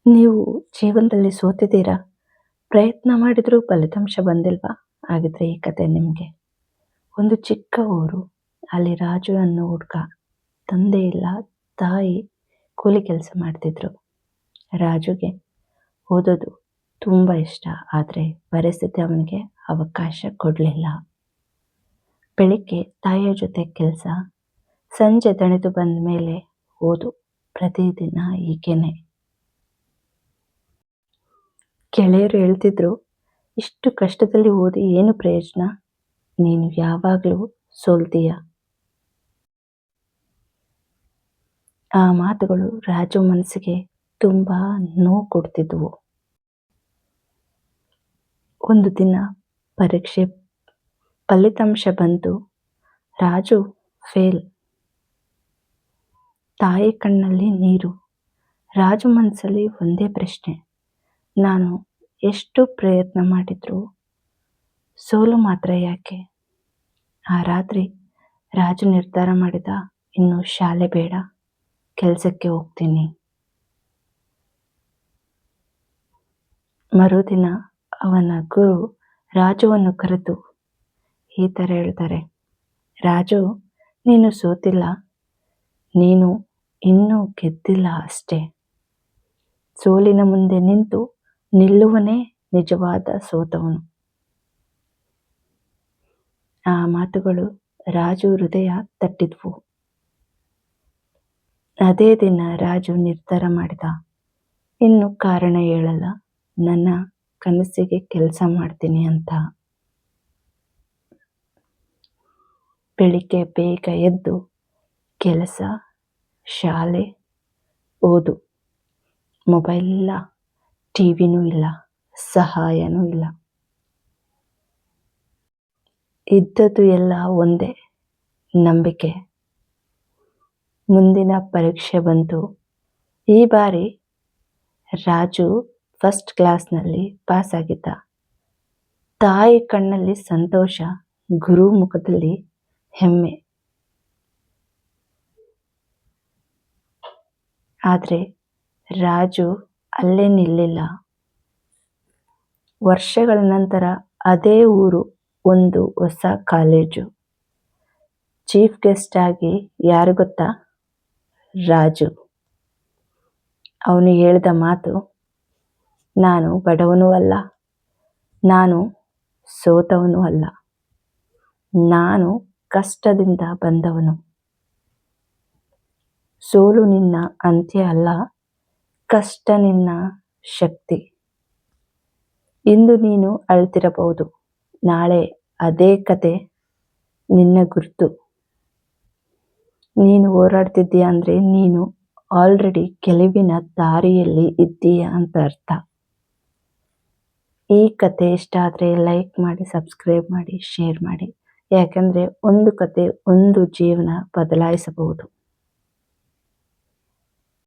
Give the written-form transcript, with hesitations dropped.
ನೀವು ಜೀವನದಲ್ಲಿ ಸೋತಿದ್ದೀರಾ? ಪ್ರಯತ್ನ ಮಾಡಿದರೂ ಫಲಿತಾಂಶ ಬಂದಿಲ್ವಾ? ಹಾಗಿದ್ರೆ ಈ ಕತೆ ನಿಮಗೆ. ಒಂದು ಚಿಕ್ಕ ಊರು. ಅಲ್ಲಿ ರಾಜು ಅನ್ನೋ ಹುಡುಗ. ತಂದೆ ಇಲ್ಲ, ತಾಯಿ ಕೂಲಿ ಕೆಲಸ ಮಾಡ್ತಿದ್ರು. ರಾಜುಗೆ ಓದೋದು ತುಂಬ ಇಷ್ಟ. ಆದರೆ ಪರಿಸ್ಥಿತಿ ಅವನಿಗೆ ಅವಕಾಶ ಕೊಡಲಿಲ್ಲ. ಬೆಳಿಗ್ಗೆ ತಾಯಿಯ ಜೊತೆ ಕೆಲಸ, ಸಂಜೆ ದಣಿದು ಬಂದ ಮೇಲೆ ಓದು. ಪ್ರತಿದಿನ ಹೀಗೇನೆ. ಗೆಳೆಯರು ಹೇಳ್ತಿದ್ರು, ಇಷ್ಟು ಕಷ್ಟದಲ್ಲಿ ಓದಿ ಏನು ಪ್ರಯೋಜನ? ನೀನು ಯಾವಾಗಲೂ ಸೋಲ್ತೀಯ. ಆ ಮಾತುಗಳು ರಾಜು ಮನಸ್ಸಿಗೆ ತುಂಬ ನೋವು ಕೊಡ್ತಿದ್ವು. ಒಂದು ದಿನ ಪರೀಕ್ಷೆ ಫಲಿತಾಂಶ ಬಂತು. ರಾಜು ಫೇಲ್. ತಾಯಿ ಕಣ್ಣಲ್ಲಿ ನೀರು. ರಾಜು ಮನಸ್ಸಲ್ಲಿ ಒಂದೇ ಪ್ರಶ್ನೆ, ನಾನು ಎಷ್ಟು ಪ್ರಯತ್ನ ಮಾಡಿದ್ರು ಸೋಲು ಮಾತ್ರ ಯಾಕೆ? ಆ ರಾತ್ರಿ ರಾಜು ನಿರ್ಧಾರ ಮಾಡಿದ, ಇನ್ನು ಶಾಲೆ ಬೇಡ, ಕೆಲಸಕ್ಕೆ ಹೋಗ್ತೀನಿ. ಮರುದಿನ ಅವನ ಗುರು ರಾಜುವನ್ನು ಕರೆದು ಈ ಥರ ಹೇಳ್ತಾರೆ, ರಾಜು, ನೀನು ಸೋತಿಲ್ಲ, ನೀನು ಇನ್ನೂ ಗೆದ್ದಿಲ್ಲ ಅಷ್ಟೇ. ಸೋಲಿನ ಮುಂದೆ ನಿಂತು ನಿಲ್ಲುವನೇ ನಿಜವಾದ ಸೋತವನು. ಆ ಮಾತುಗಳು ರಾಜು ಹೃದಯ ತಟ್ಟಿದ್ವು. ಅದೇ ದಿನ ರಾಜು ನಿರ್ಧಾರ ಮಾಡಿದ, ಇನ್ನು ಕಾರಣ ಹೇಳಲ್ಲ, ನನ್ನ ಕನಸಿಗೆ ಕೆಲಸ ಮಾಡ್ತೀನಿ ಅಂತ. ಬೆಳಿಗ್ಗೆ ಬೇಗ ಎದ್ದು ಕೆಲಸ, ಶಾಲೆ, ಓದು. ಮೊಬೈಲ್ ಇಲ್ಲ, ಟಿವಿನೂ ಇಲ್ಲ, ಸಹಾಯನೂ ಇಲ್ಲ. ಇದ್ದದ್ದು ಎಲ್ಲ ಒಂದೇ, ನಂಬಿಕೆ. ಮುಂದಿನ ಪರೀಕ್ಷೆ ಬಂತು. ಈ ಬಾರಿ ರಾಜು ಫಸ್ಟ್ ಕ್ಲಾಸ್ನಲ್ಲಿ ಪಾಸ್ ಆಗಿದ್ದ. ತಾಯಿ ಕಣ್ಣಲ್ಲಿ ಸಂತೋಷ, ಗುರು ಮುಖದಲ್ಲಿ ಹೆಮ್ಮೆ. ಆದರೆ ರಾಜು ಅಲ್ಲೇ ನಿಲ್ಲಿಲ್ಲ. ವರ್ಷಗಳ ನಂತರ ಅದೇ ಊರು, ಒಂದು ಹೊಸ ಕಾಲೇಜು. ಚೀಫ್ ಗೆಸ್ಟ್ ಆಗಿ ಯಾರು ಗೊತ್ತಾ? ರಾಜು. ಅವನು ಹೇಳಿದ ಮಾತು, ನಾನು ಬಡವನೂ ಅಲ್ಲ, ನಾನು ಸೋತವನೂ ಅಲ್ಲ, ನಾನು ಕಷ್ಟದಿಂದ ಬಂದವನು. ಸೋಲು ನಿನ್ನ ಅಂತ್ಯ ಅಲ್ಲ, ಕಷ್ಟ ನಿನ್ನ ಶಕ್ತಿ. ಇಂದು ನೀನು ಅಳ್ತಿರಬಹುದು, ನಾಳೆ ಅದೇ ಕತೆ ನಿನ್ನ ಗುರುತು. ನೀನು ಹೋರಾಡ್ತಿದ್ದೀಯ ಅಂದರೆ ನೀನು ಆಲ್ರೆಡಿ ಗೆಲುವಿನ ದಾರಿಯಲ್ಲಿ ಇದ್ದೀಯ ಅಂತ ಅರ್ಥ. ಈ ಕತೆ ಇಷ್ಟ ಆದರೆ ಲೈಕ್ ಮಾಡಿ, ಸಬ್ಸ್ಕ್ರೈಬ್ ಮಾಡಿ, ಶೇರ್ ಮಾಡಿ. ಯಾಕಂದರೆ ಒಂದು ಕತೆ ಒಂದು ಜೀವನ ಬದಲಾಯಿಸಬಹುದು.